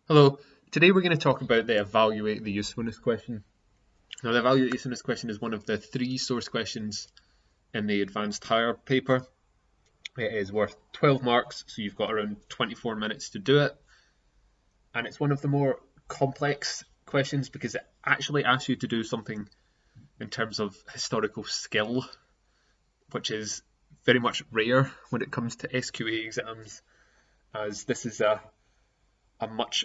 Hello, today we're going to talk about the evaluate the usefulness question. Now, the evaluate the usefulness question is one of the three source questions in the advanced higher paper. It is worth 12 marks, so you've got around 24 minutes to do it. And it's one of the more complex questions because it actually asks you to do something in terms of historical skill, which is very much rare when it comes to SQA exams, as this is a much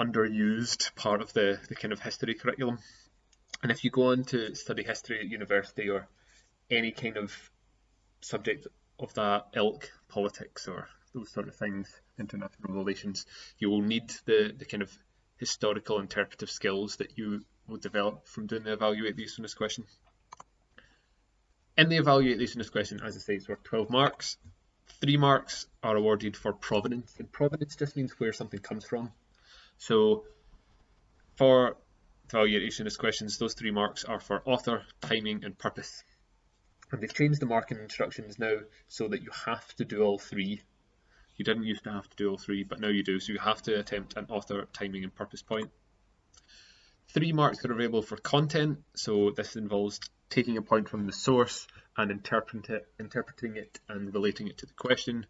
underused part of the kind of history curriculum. And if you go on to study history at university or any kind of subject of that ilk, politics or those sort of things, international relations, you will need the kind of historical interpretive skills that you will develop from doing the evaluate the usefulness question. In the evaluate the usefulness question, as I say, it's worth 12 marks. 3 marks are awarded for provenance, and provenance just means where something comes from. So for evaluation of questions, those 3 marks are for author, timing, and purpose. And they've changed the marking instructions now so that you have to do all 3. You didn't used to have to do all 3, but now you do. So you have to attempt an author, timing, and purpose point. 3 marks are available for content. So this involves taking a point from the source and interpreting it and relating it to the question.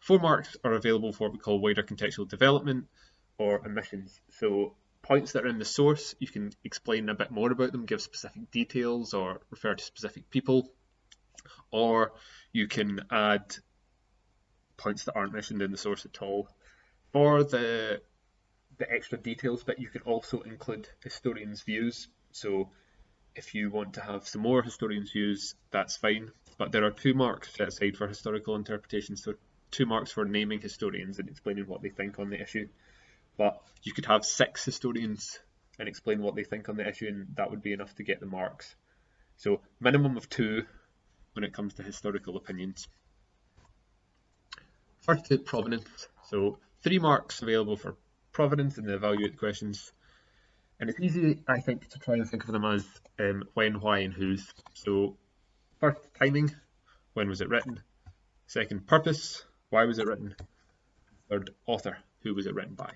4 marks are available for what we call wider contextual development or omissions. So points that are in the source, you can explain a bit more about them, give specific details or refer to specific people, or you can add points that aren't mentioned in the source at all. For the extra details bit, you can also include historians' views. So if you want to have some more historians' views, that's fine. But there are 2 marks set aside for historical interpretation. So 2 marks for naming historians and explaining what they think on the issue. But you could have 6 historians and explain what they think on the issue, and that would be enough to get the marks. So minimum of 2 when it comes to historical opinions. First to provenance. So 3 marks available for provenance in the evaluate questions. And it's easy, I think, to try and think of them as when, why, and whose. So first, timing. When was it written? Second, purpose. Why was it written? Third, author. Who was it written by?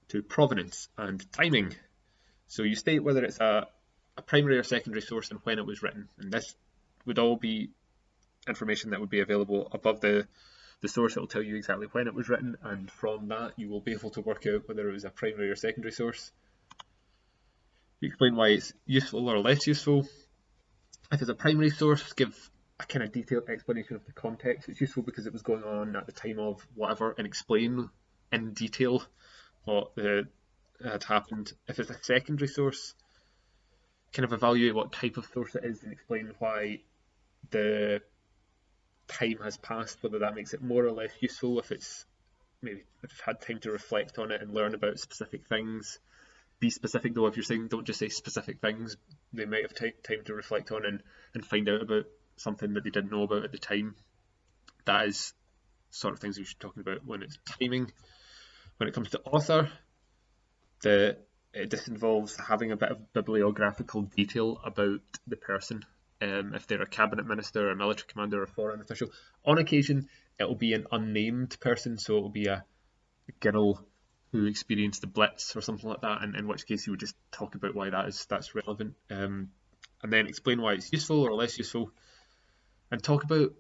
To provenance and timing. So you state whether it's a primary or secondary source and when it was written. And this would all be information that would be available above the source. It will tell you exactly when it was written, and from that you will be able to work out whether it was a primary or secondary source. You explain why it's useful or less useful. If it's a primary source, give a kind of detailed explanation of the context. It's useful because it was going on at the time of whatever, and explain in detail what had happened. If it's a secondary source, kind of evaluate what type of source it is and explain why the time has passed, whether that makes it more or less useful, if it's maybe if you've had time to reflect on it and learn about specific things. Be specific though, if you're saying don't just say specific things, they might have time to reflect on and find out about something that they didn't know about at the time. That is sort of things we should be talking about when it's timing. When it comes to author, this involves having a bit of bibliographical detail about the person. If they're a cabinet minister, a military commander, or a foreign official. On occasion, it will be an unnamed person, so it will be a girl who experienced the Blitz or something like that, and in which case you would just talk about why that's relevant, and then explain why it's useful or less useful, and talk about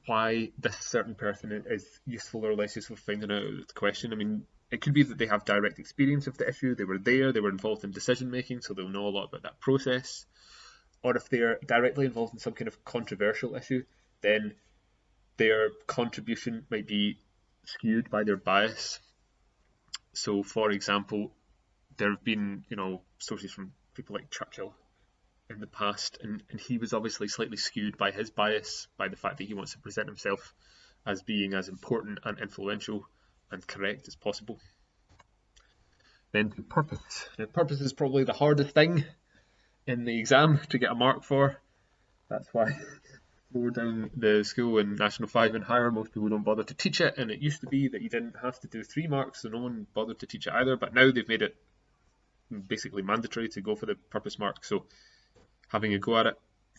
why this certain person is useful or less useful for finding out the question. I mean, it could be that they have direct experience of the issue, they were there, they were involved in decision making, so they'll know a lot about that process. Or if they're directly involved in some kind of controversial issue, then their contribution might be skewed by their bias. So, for example, there have been, sources from people like Churchill in the past, and he was obviously slightly skewed by his bias, by the fact that he wants to present himself as being as important and influential and correct as possible. Then to purpose. Now, purpose is probably the hardest thing in the exam to get a mark for. That's why lower down the school in National 5 and higher, most people don't bother to teach it, and it used to be that you didn't have to do 3 marks, so no one bothered to teach it either, but now they've made it basically mandatory to go for the purpose mark, so having a go at it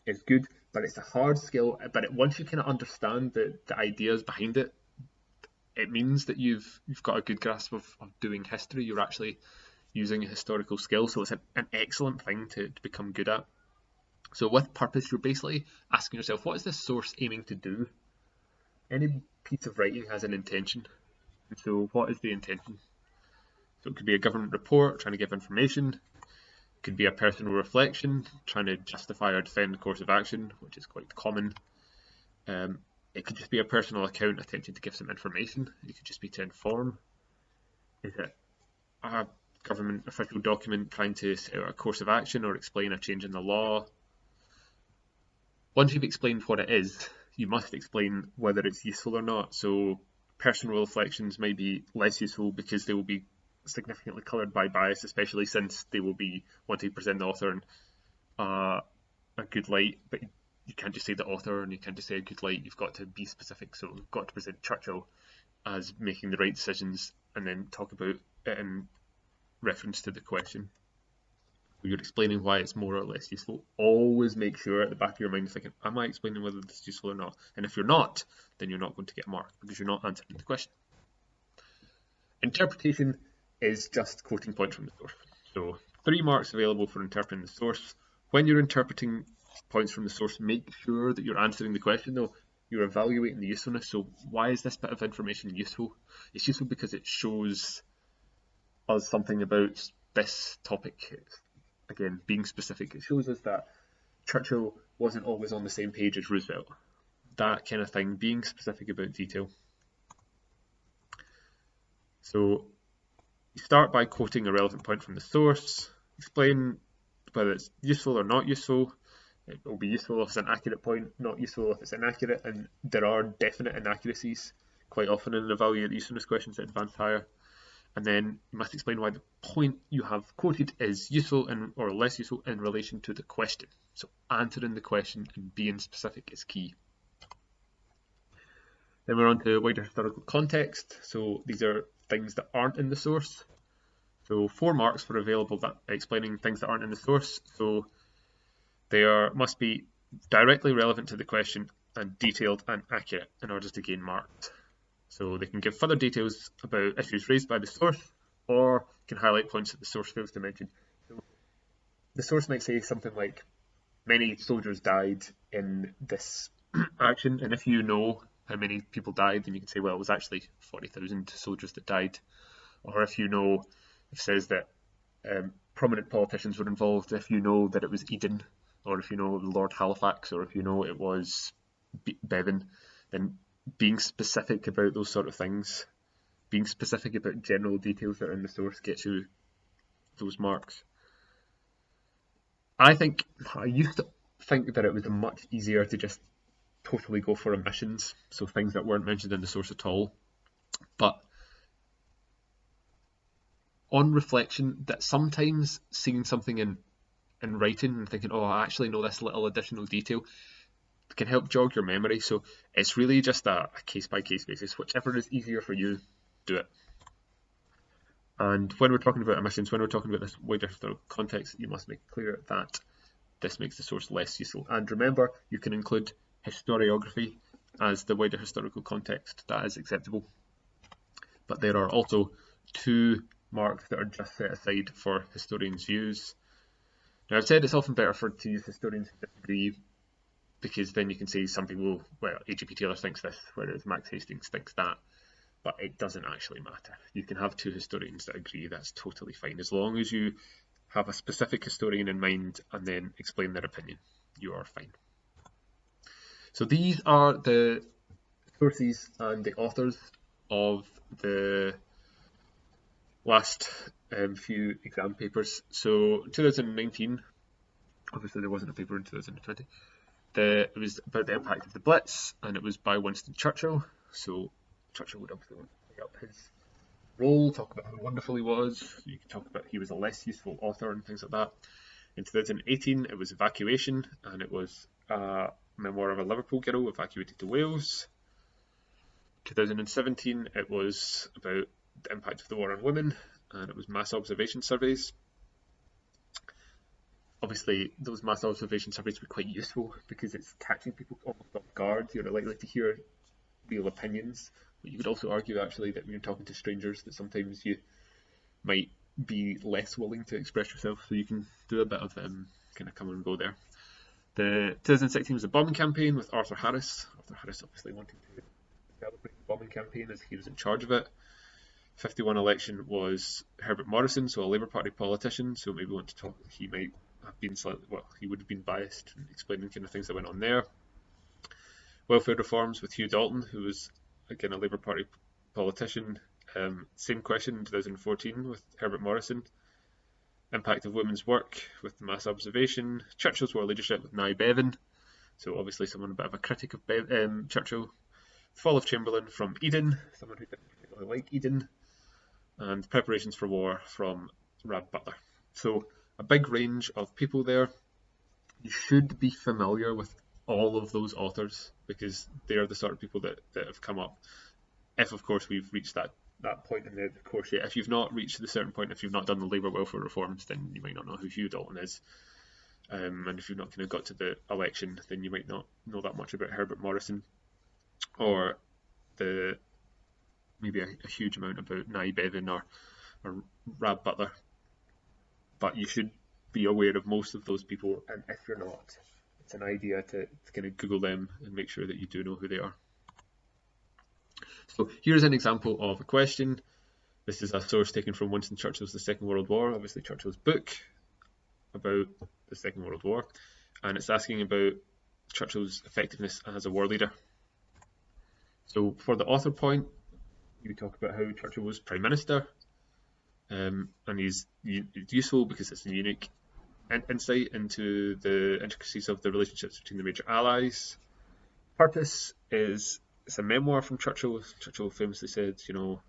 is good, but it's a hard skill. But once you kind of understand the ideas behind it, it means that you've got a good grasp of doing history. You're actually using a historical skill, so it's an excellent thing to become good at. So with purpose, you're basically asking yourself, what is this source aiming to do? Any piece of writing has an intention. And so what is the intention? So it could be a government report trying to give information. It could be a personal reflection trying to justify or defend a course of action, which is quite common. It could just be a personal account attempting to give some information. It could just be to inform. Is it a government official document trying to set out a course of action or explain a change in the law? Once you've explained what it is, you must explain whether it's useful or not. So personal reflections might be less useful because they will be significantly coloured by bias, especially since they will be wanting to present the author in a good light, but you can't just say the author and you can't just say a good light. You've got to be specific. So you've got to present Churchill as making the right decisions and then talk about it in reference to the question. You're explaining why it's more or less useful. Always make sure at the back of your mind thinking, am I explaining whether this is useful or not? And if you're not, then you're not going to get a mark because you're not answering the question. Interpretation is just quoting points from the source. So 3 marks available for interpreting the source. When you're interpreting points from the source, make sure that you're answering the question though. You're evaluating the usefulness. So why is this bit of information useful? It's useful because it shows us something about this topic. Again, being specific, it shows us that Churchill wasn't always on the same page as Roosevelt. That kind of thing, being specific about detail. So you start by quoting a relevant point from the source, explain whether it's useful or not useful. It will be useful if it's an accurate point, not useful if it's inaccurate, and there are definite inaccuracies quite often in evaluating usefulness questions at advanced higher. And then you must explain why the point you have quoted is useful or less useful in relation to the question. So answering the question and being specific is key. Then we're on to wider historical context. So these are things that aren't in the source. So 4 marks were available that explaining things that aren't in the source. So they must be directly relevant to the question and detailed and accurate in order to gain marks. So they can give further details about issues raised by the source or can highlight points that the source fails to mention. So the source might say something like, many soldiers died in this action, and if you know how many people died, then you can say, well, it was actually 40,000 soldiers that died. Or if you know, it says that prominent politicians were involved, if you know that it was Eden, or if you know Lord Halifax, or if you know it was Bevan, then being specific about those sort of things, being specific about general details that are in the source gets you those marks. I used to think that it was much easier to just totally go for omissions, so things that weren't mentioned in the source at all. But on reflection, that sometimes seeing something in writing and thinking, oh, I actually know this little additional detail, can help jog your memory. So it's really just a case-by-case basis. Whichever is easier for you, do it. And when we're talking about omissions, when we're talking about this wider historical context, you must make clear that this makes the source less useful. And remember, you can include historiography as the wider historical context. That is acceptable. But there are also 2 marks that are just set aside for historians' views. Now, I've said it's often better to use historians who disagree, because then you can say some people, well, A.G.P. Taylor thinks this, whereas Max Hastings thinks that, but it doesn't actually matter. You can have 2 historians that agree, that's totally fine, as long as you have a specific historian in mind and then explain their opinion, you are fine. So these are the sources and the authors of the last few exam papers. So 2019, obviously there wasn't a paper in 2020. It was about the impact of the Blitz, and it was by Winston Churchill. So Churchill would obviously want to pick up his role, talk about how wonderful he was. You can talk about he was a less useful author and things like that. In 2018, it was Evacuation, and it was a memoir of a Liverpool girl evacuated to Wales. 2017, it was about the impact of the war on women, and it was mass observation surveys. Obviously, those mass observation surveys were quite useful because it's catching people almost off guard. You're likely to hear real opinions But you could also argue actually that when you're talking to strangers that sometimes you might be less willing to express yourself, so you can do a bit of kind of come and go there. The 2016 was a bombing campaign with Arthur Harris. Arthur Harris obviously wanting to celebrate the bombing campaign as he was in charge of it. 51 election was Herbert Morrison, so a Labour Party politician, so maybe want to talk, he might have been slightly, well, he would have been biased in explaining kind of things that went on there. Welfare reforms with Hugh Dalton, who was again a Labour Party politician. Same question in 2014 with Herbert Morrison. Impact of women's work with mass observation. Churchill's war leadership with Nye Bevan, so obviously someone a bit of a critic of Churchill. Fall of Chamberlain from Eden, someone who didn't particularly like Eden. And preparations for war from Rab Butler. So a big range of people there. You should be familiar with all of those authors because they are the sort of people that have come up. If, of course, we've reached that point in the course yet. If you've not reached the certain point, if you've not done the labour welfare reforms, then you might not know who Hugh Dalton is. And if you've not kind of got to the election, then you might not know that much about Herbert Morrison or maybe a huge amount about Nye Bevan or Rab Butler. But you should be aware of most of those people, and if you're not, it's an idea to kind of Google them and make sure that you do know who they are. So here's an example of a question. This is a source taken from Winston Churchill's The Second World War, obviously Churchill's book about the Second World War, and it's asking about Churchill's effectiveness as a war leader. So for the author point, you talk about how Churchill was Prime Minister, and it's useful because it's a unique insight into the intricacies of the relationships between the major allies. Purpose is, it's a memoir from Churchill. Churchill famously said, you know,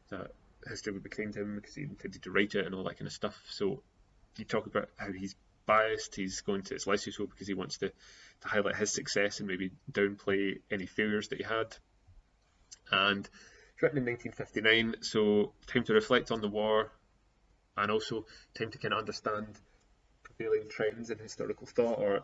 that history would be kind to him because he intended to write it and all that kind of stuff. So you talk about how he's biased, it's less useful because he wants to highlight his success and maybe downplay any failures that he had. And written in 1959, so time to reflect on the war and also time to kind of understand prevailing trends in historical thought or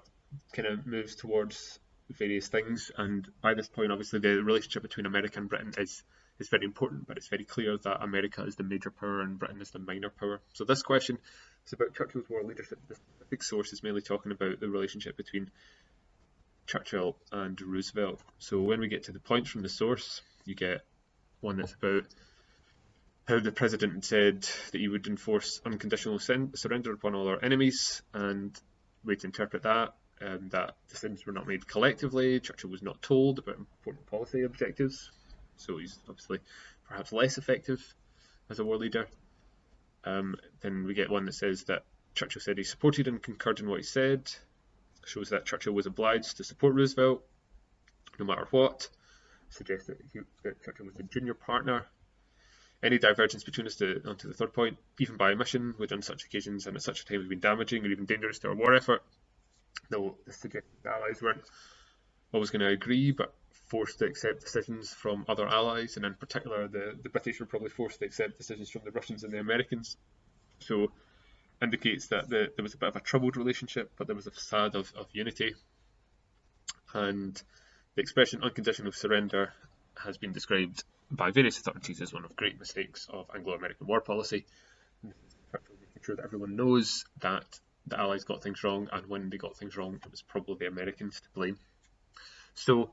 kind of moves towards various things. And by this point, obviously, the relationship between America and Britain is very important, but it's very clear that America is the major power and Britain is the minor power. So this question is about Churchill's war leadership. The specific source is mainly talking about the relationship between Churchill and Roosevelt. So when we get to the points from the source, you get one that's about how the president had said that he would enforce unconditional surrender upon all our enemies, and way to interpret that decisions were not made collectively. Churchill was not told about important policy objectives, so he's obviously perhaps less effective as a war leader. Then we get one that says that Churchill said he supported and concurred in what he said, shows that Churchill was obliged to support Roosevelt no matter what. Suggests that Churchill was a junior partner. Any divergence between us, onto the third point, even by omission, would on such occasions and at such a time have been damaging or even dangerous to our war effort. Though this suggests the Allies weren't always going to agree, but forced to accept decisions from other allies, and in particular the British were probably forced to accept decisions from the Russians and the Americans. So indicates that there was a bit of a troubled relationship, but there was a facade of unity. And the expression unconditional surrender has been described by various authorities as one of great mistakes of Anglo-American war policy. Making sure that everyone knows that the Allies got things wrong, and when they got things wrong, it was probably the Americans to blame. So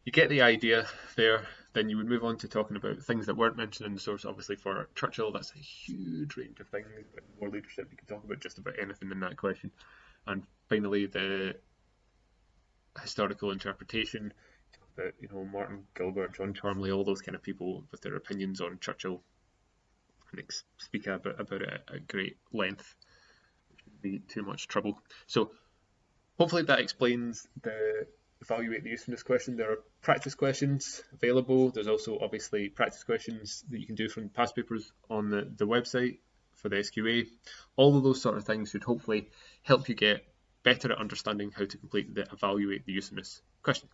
you get the idea there. Then you would move on to talking about things that weren't mentioned in the source. Obviously for Churchill, that's a huge range of things. War leadership, you can talk about just about anything in that question. And finally, the historical interpretation, that, you know, Martin Gilbert, John Charmley, all those kind of people with their opinions on Churchill, and speak about it at great length. It shouldn't be too much trouble. So hopefully that explains the evaluate the usefulness question. There are practice questions available. There's also obviously practice questions that you can do from past papers on the website for the SQA. All of those sort of things should hopefully help you get better at understanding how to complete the evaluate the usefulness question.